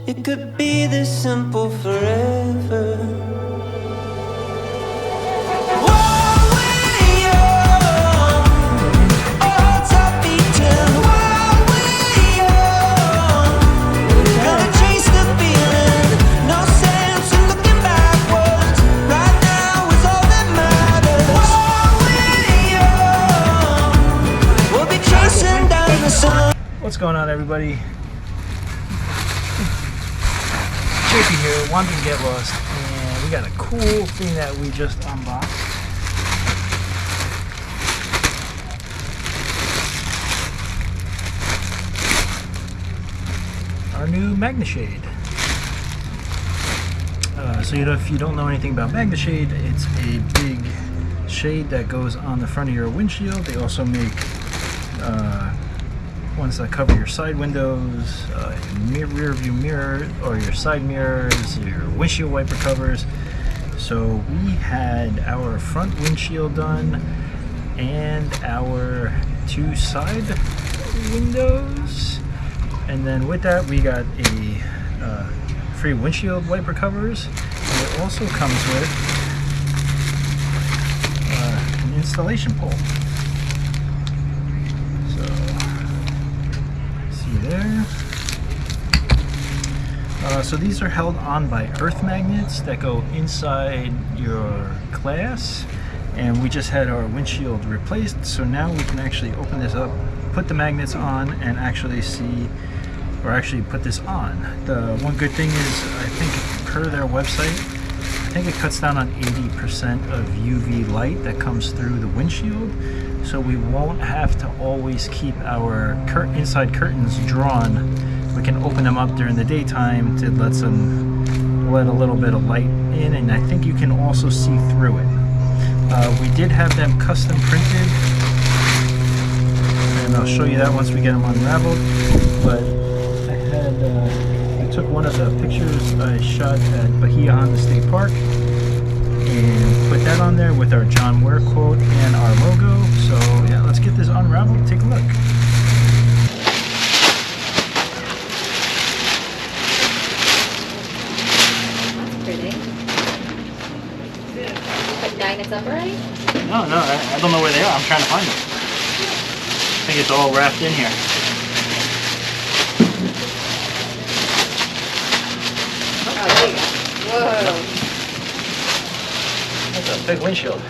It could be this simple forever. What's going on, everybody? Chafee here, wanted to get lost, and we got a cool thing that we just unboxed. Our new MAGNESHADE. So if you don't know anything about MAGNESHADE, it's a big shade that goes on the front of your windshield. They also make ones that cover your side windows, rear view mirror, or your side mirrors, your windshield wiper covers. So we had our front windshield done and our two side windows, and then with that we got a free windshield wiper covers, and it also comes with an installation pole. There. So these are held on by earth magnets that go inside your glass, and we just had our windshield replaced, so now we can actually open this up, put the magnets on, and actually see, or actually put this on. The one good thing is, I think per their website, I think it cuts down on 80% of UV light that comes through the windshield. So we won't have to always keep our inside curtains drawn. We can open them up during the daytime to let a little bit of light in, and I think you can also see through it. We did have them custom printed, and I'll show you that once we get them unraveled. But I took one of the pictures I shot at Bahia Honda State Park and put that on there with our John Muir quote and our logo. So yeah, let's get this unraveled, take a look. That's pretty. You put magnets up already? No, I don't know where they are. I'm trying to find them. I think it's all wrapped in here. Oh, there you go. Whoa. That's a big windshield.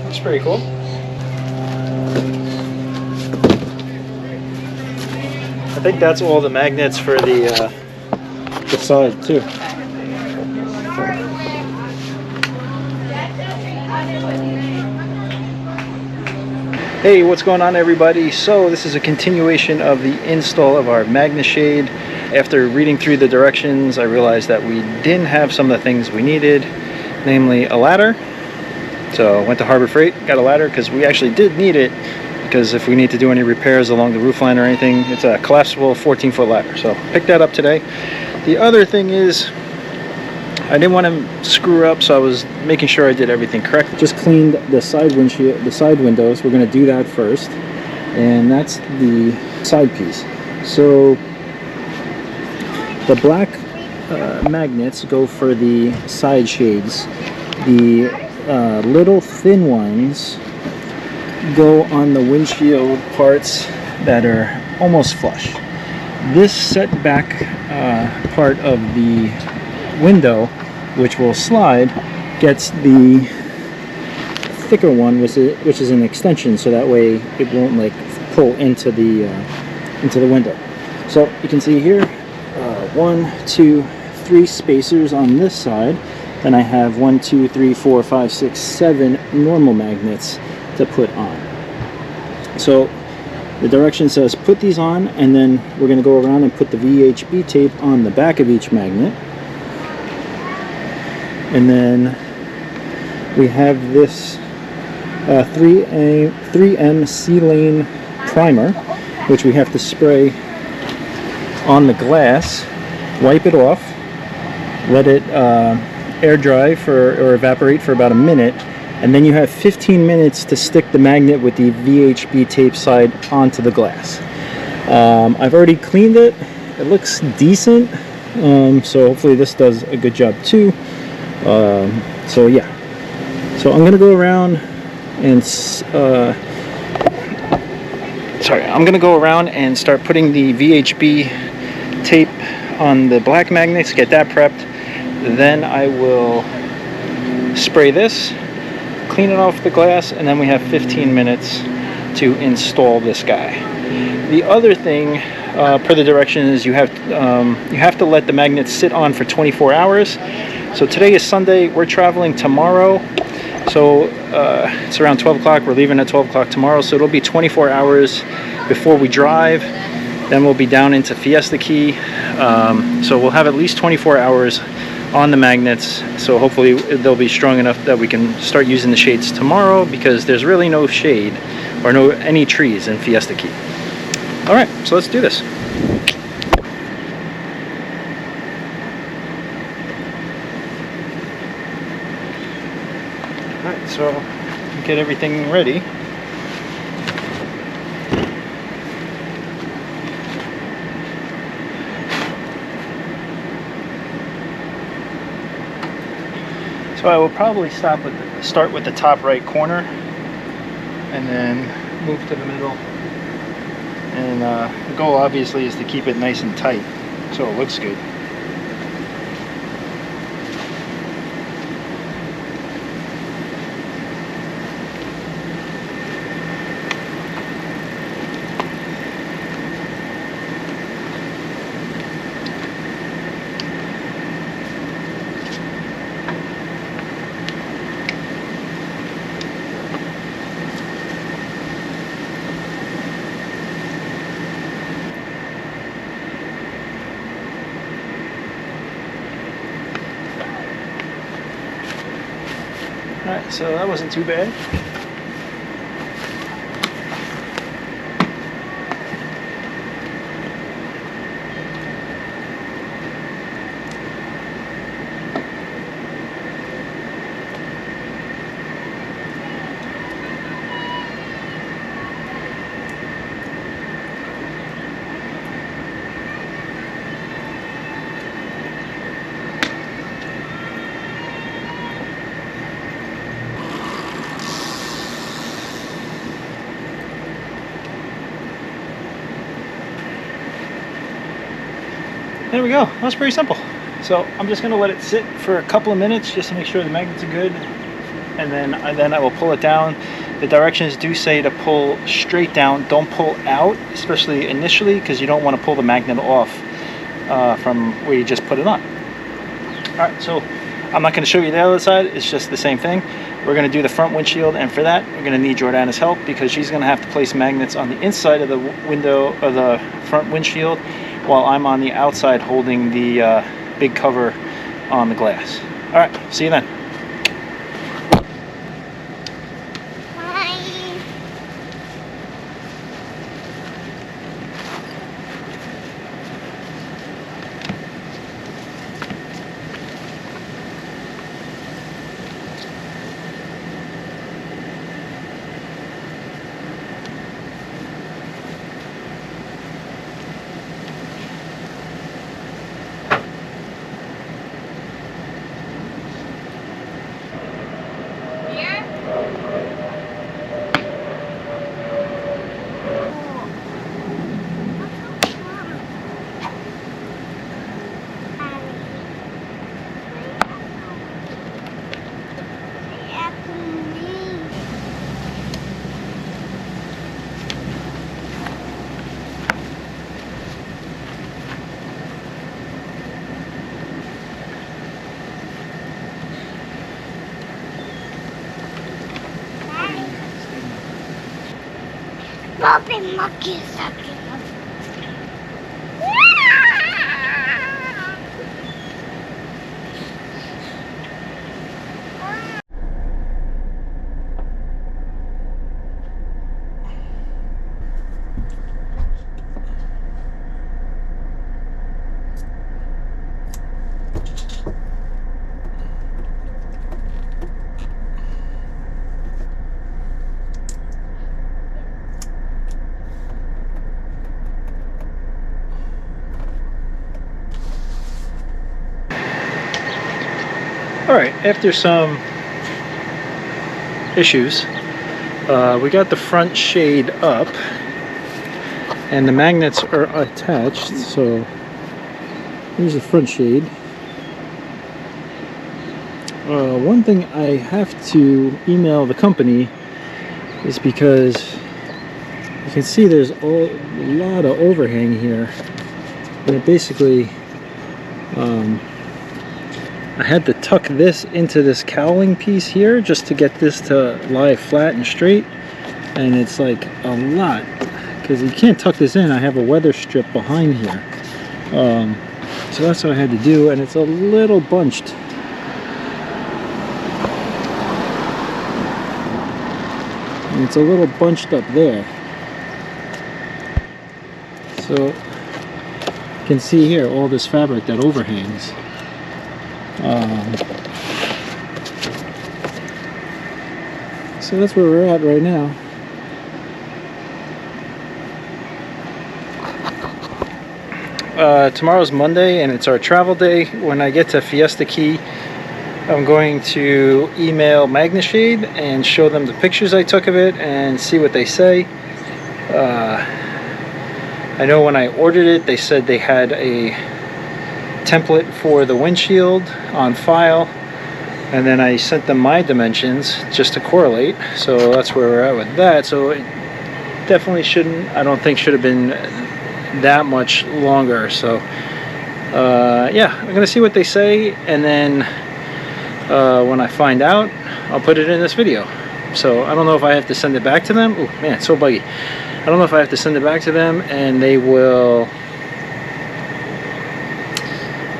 That's pretty cool. I think that's all the magnets for the side too. Hey, what's going on, everybody? So this is a continuation of the install of our MAGNESHADE. After reading through the directions, I realized that we didn't have some of the things we needed, namely a ladder. So I went to Harbor Freight, got a ladder, because we actually did need it, because if we need to do any repairs along the roof line or anything, it's a collapsible 14-foot ladder. So picked that up today. The other thing is, I didn't want to screw up, so I was making sure I did everything correct. Just cleaned the side windshield, the side windows. We're going to do that first, and that's the side piece. So the black magnets go for the side shades. The little thin ones go on the windshield parts that are almost flush. This setback part of the window, which will slide, gets the thicker one, which is an extension, so that way it won't like pull into the window. So you can see here, 1, 2, 3 spacers on this side. Then I have 1, 2, 3, 4, 5, 6, 7 normal magnets to put on. So the direction says put these on, and then we're going to go around and put the VHB tape on the back of each magnet. And then we have this 3M C-Lane primer, which we have to spray on the glass. wipe it off, let it air dry or evaporate for about a minute, and then you have 15 minutes to stick the magnet with the VHB tape side onto the glass. I've already cleaned it. It looks decent, so hopefully this does a good job too. So yeah, so I'm gonna go around and I'm gonna go around and start putting the VHB tape on the black magnets, get that prepped. Then I will spray this, clean it off the glass, and then we have 15 minutes to install this guy. The other thing, per the directions, you have to let the magnets sit on for 24 hours. So today is Sunday. We're traveling tomorrow. So it's around 12 o'clock. We're leaving at 12 o'clock tomorrow. So it'll be 24 hours before we drive. Then we'll be down into Fiesta Key. So we'll have at least 24 hours on the magnets. So hopefully they'll be strong enough that we can start using the shades tomorrow, because there's really no shade or any trees in Fiesta Key. All right, so let's do this. All right, so get everything ready. So I will probably start with the top right corner, and then move to the middle. And the goal obviously is to keep it nice and tight so it looks good. Alright, so that wasn't too bad. There we go. That's pretty simple. So I'm just going to let it sit for a couple of minutes just to make sure the magnets are good, and then I will pull it down. The directions do say to pull straight down, don't pull out, especially initially, because you don't want to pull the magnet off from where you just put it on. Alright, so I'm not going to show you the other side, it's just the same thing. We're going to do the front windshield, and for that we're going to need Jordana's help, because she's going to have to place magnets on the inside of the window of the front windshield, while I'm on the outside holding the big cover on the glass. Alright, see you then. Bobby Monkey sucking. Alright, after some issues, we got the front shade up and the magnets are attached. So here's the front shade. One thing I have to email the company is because you can see there's a lot of overhang here, and it basically I had to tuck this into this cowling piece here just to get this to lie flat and straight, and it's like a lot because you can't tuck this in. I have a weather strip behind here, so that's what I had to do, and it's a little bunched. And it's a little bunched up there. So you can see here all this fabric that overhangs. So that's where we're at right now. Tomorrow's Monday and it's our travel day. When I get to Fiesta Key, I'm going to email Magne Shade and show them the pictures I took of it and see what they say. I know when I ordered it, they said they had a template for the windshield on file, and then I sent them my dimensions just to correlate. So that's where we're at with that. So it definitely shouldn't, I don't think should have been that much longer. So yeah, I'm gonna see what they say, and then when I find out, I'll put it in this video. So I don't know if I have to send it back to them. Oh man, it's so buggy. I don't know if I have to send it back to them and they will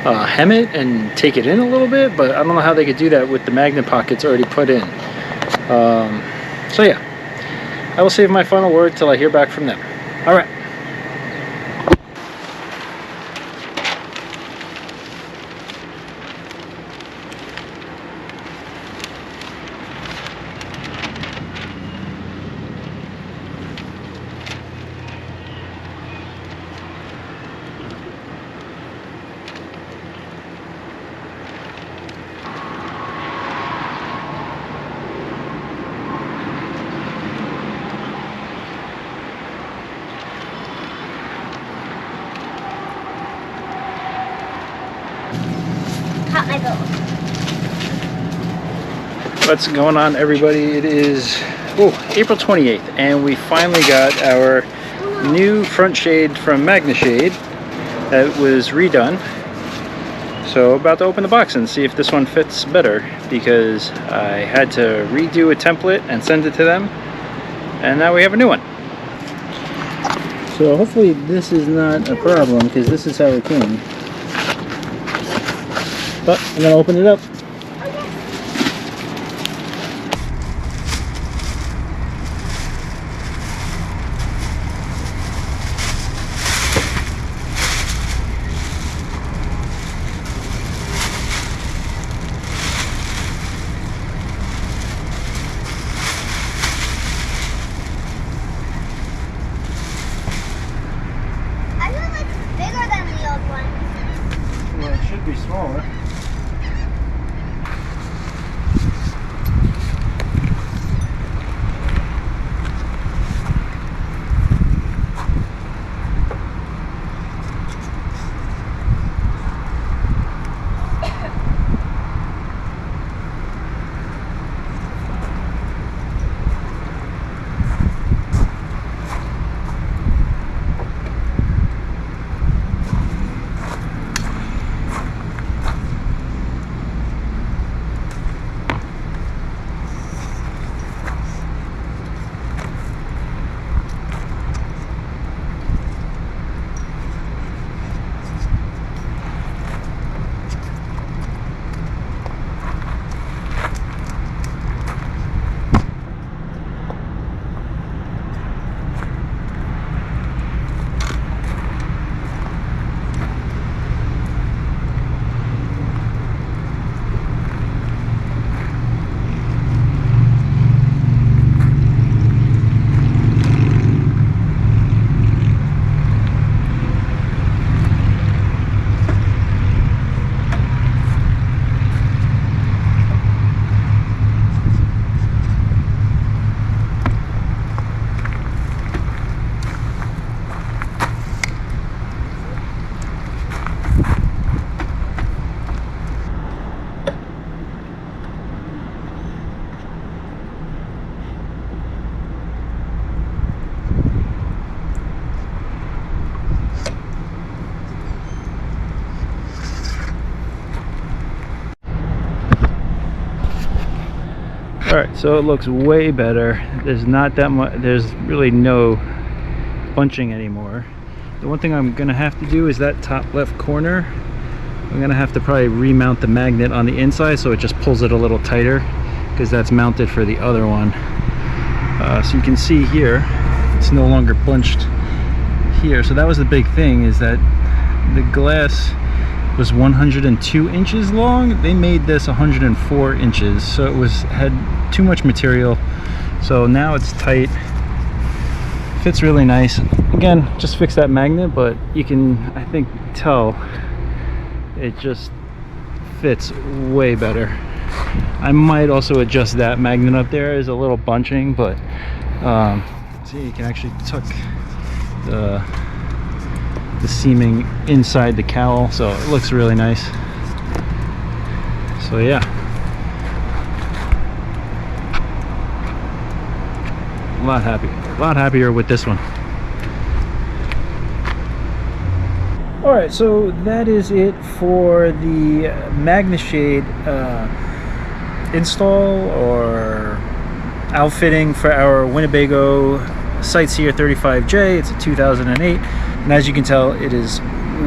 hem it and take it in a little bit, but I don't know how they could do that with the magnet pockets already put in. So yeah, I will save my final word till I hear back from them. All right. What's going on, everybody? It is April 28th and we finally got our new front shade from Magne Shade that was redone. So about to open the box and see if this one fits better, because I had to redo a template and send it to them, and now we have a new one. So hopefully this is not a problem, because this is how it came. But I'm gonna open it up. Be smaller. All right, so it looks way better. There's not that much, there's really no bunching anymore. The one thing I'm gonna have to do is that top left corner. I'm gonna have to probably remount the magnet on the inside so it just pulls it a little tighter, because that's mounted for the other one. So you can see here, it's no longer bunched here. So that was the big thing, is that the glass was 102 inches long. They made this 104 inches, so it had too much material. So now it's tight, fits really nice. Again, just fix that magnet, but you can, I think, tell it just fits way better. I might also adjust that magnet up there. There's a little bunching, but see, you can actually tuck the seaming inside the cowl, so it looks really nice. So yeah, a lot happier with this one. All right, so that is it for the Magne Shade install or outfitting for our Winnebago Sightseer 35J. It's a 2008, and as you can tell, it is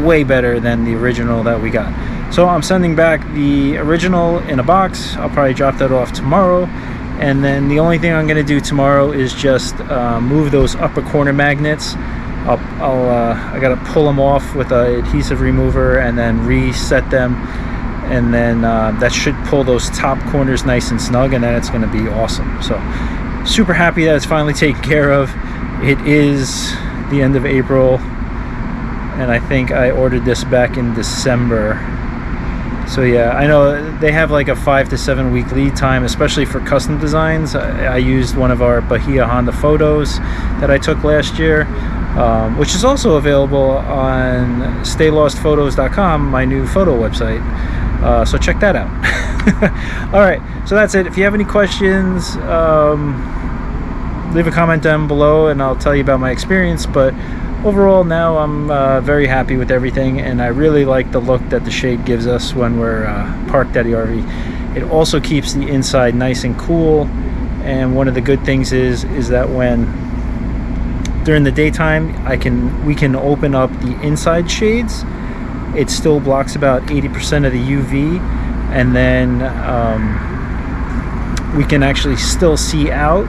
way better than the original that we got. So I'm sending back the original in a box. I'll probably drop that off tomorrow, and then the only thing I'm going to do tomorrow is just move those upper corner magnets. I gotta pull them off with an adhesive remover and then reset them, and then that should pull those top corners nice and snug, and then it's going to be awesome. So super happy that it's finally taken care of. It is the end of April, and I think I ordered this back in December. So yeah, I know they have like a 5 to 7 week lead time, especially for custom designs. I used one of our Bahia Honda photos that I took last year, which is also available on staylostphotos.com, my new photo website. So check that out. All right, so that's it. If you have any questions, leave a comment down below and I'll tell you about my experience. But overall, now I'm very happy with everything, and I really like the look that the shade gives us when we're parked at the RV. It also keeps the inside nice and cool, and one of the good things is that when during the daytime we can open up the inside shades, it still blocks about 80% of the UV, and then we can actually still see out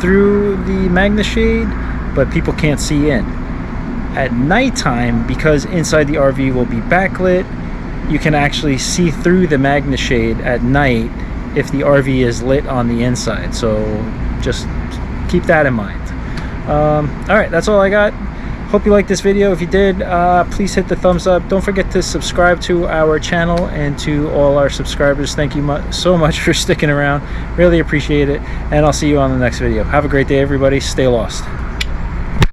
through the Magne Shade, but people can't see in. At nighttime, because inside the RV will be backlit, you can actually see through the Magne Shade at night if the RV is lit on the inside. So just keep that in mind. All right, that's all I got. Hope you liked this video. If you did, please hit the thumbs up. Don't forget to subscribe to our channel, and to all our subscribers, thank you so much for sticking around. Really appreciate it, and I'll see you on the next video. Have a great day, everybody. Stay lost.